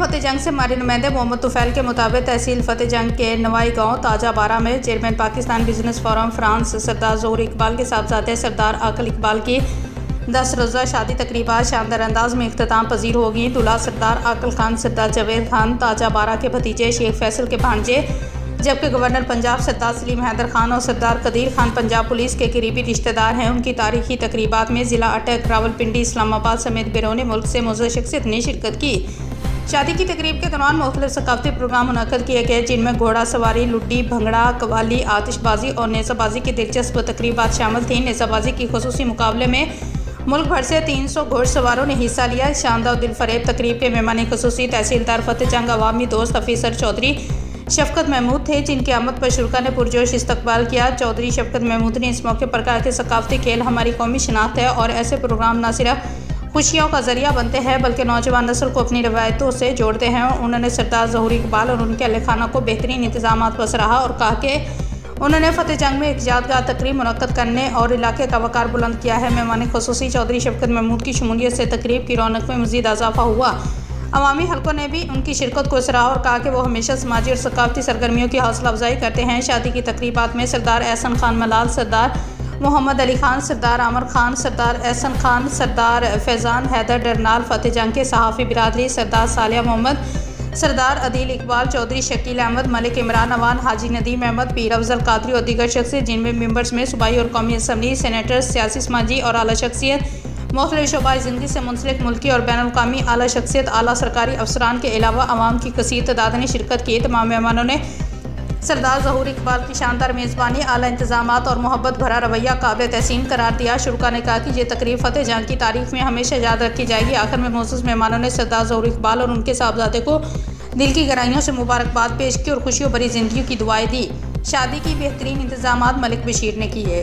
फतेह जंग से हमारे नुमाइंदे मोहम्मद तुफैल के मुताबिक तहसील फतेह जंग के नवाई गांव ताजा बारा में chairman Pakistan business forum France Sardar Zohar Iqbal के साहबजादे सरदार आकल इकबाल की 10 रोज़ा शादी तकरीबात शानदार अंदाज में इख्तिताम पजीर होगी। दूल्हा सरदार आकल खान सरदार जवेद खान ताजा बारा के भतीजे शेख फैसल के भांजे, जबकि गवर्नर पंजाब सरदार सलीम हैदर खान और सरदार कदीर खान पंजाब पुलिस के करीबी रिश्तेदार हैं। उनकी तारीखी तकरीबात में ज़िला अटक, रावलपिंडी, इस्लामाबाद समेत बैरून मुल्क से मौजूद शख्सियत ने शिरकत की। शादी की तकरीब के दौरान मुख्तलिफ सकाफती प्रोग्राम मुनक्कद किए गए, जिनमें घोड़ा सवारी, लुड्डी, भंगड़ा, कवाली, आतिशबाजी और नेज़ाबाजी की दिलचस्प तकरीबात शामिल थीं। नेज़ाबाजी की खुसूसी मुकाबले में मुल्क भर से 300 घोड़सवारों ने हिस्सा लिया। शानदार दिलफरेब तकरीब के मेहमान खुसूसी तहसीलदार फतेह जंग, अवामी दोस्त अफीसर चौधरी शफकत महमूद थे, जिनकी आमद पर शुरा ने पुरजोश इस्तकबाल किया। चौधरी शफकत महमूद ने इस मौके पर कहा कि सकाफती खेल हमारी कौमी शनाख्त है और ऐसे प्रोग्राम न सिर्फ खुशियों का जरिया बनते हैं बल्कि नौजवान नस्ल को अपनी रवायतों से जोड़ते हैं। उन्होंने सरदार ज़ोहर इकबाल और उनके अहल खाना को बेहतरीन इंतजाम पर सराहा और कहा कि उन्होंने फतेह जंग में एक यादगार तकरीब मुनक्कद करने और इलाके का वकार बुलंद किया है। मेहमान खुसूसी चौधरी शफकत महमूद की शमूलियत से तकरीब की रौनक में मज़ीद इजाफा हुआ। अवामी हलकों ने भी उनकी शिरकत को सराहा और कहा कि वो हमेशा समाजी और सकाफती सरगर्मियों की हौसला अफजाई करते हैं। शादी की तकरीबात में सरदार एहसन खान मलाल, सरदार मोहम्मद अली खान, सरदार आमर खान, सरदार एहसन खान, सरदार फैज़ान हैदर डरनाल, फतेह जंग के सहाफ़ी बिरादरी, सरदार सालिया मोहम्मद, सरदार अदील इकबाल, चौधरी शकील अहमद, मलिक इमरान अवान, हाजी नदीम अहमद, पीर अफजल कादरी और दीगर शख्सियत, जिनमें मेंबर्स में सूबाई और कौमी असम्बली, सेनेटर्स, सियासी समाजी और आला शख्सियत, मुख्तलिफ शोबाए ज़िंदगी से मुंसलिक मुल्की और बैनुल अक़वामी आला शख्सियत, आला सरकारी अफसरान के अलावा अवाम की कसीर तादाद ने शिरकत की। तमाम मेहमानों ने सरदार ज़ोहर इकबाल की शानदार मेज़बानी, आला इंतजामात और मोहब्बत भरा रवैया काबिल तहसीन करार दिया। शुरा ने कहा कि ये तकरीब फतेह जंग की तारीख में हमेशा याद रखी जाएगी। आखिर में मौजूद मेहमानों ने सरदार ज़ोहर इकबाल और उनके साहबजादे को दिल की गहराइयों से मुबारकबाद पेश की और खुशियों भरी जिंदगी की दुआएं दी। शादी की बेहतरीन इंतजामात मलिक बशीर ने किए।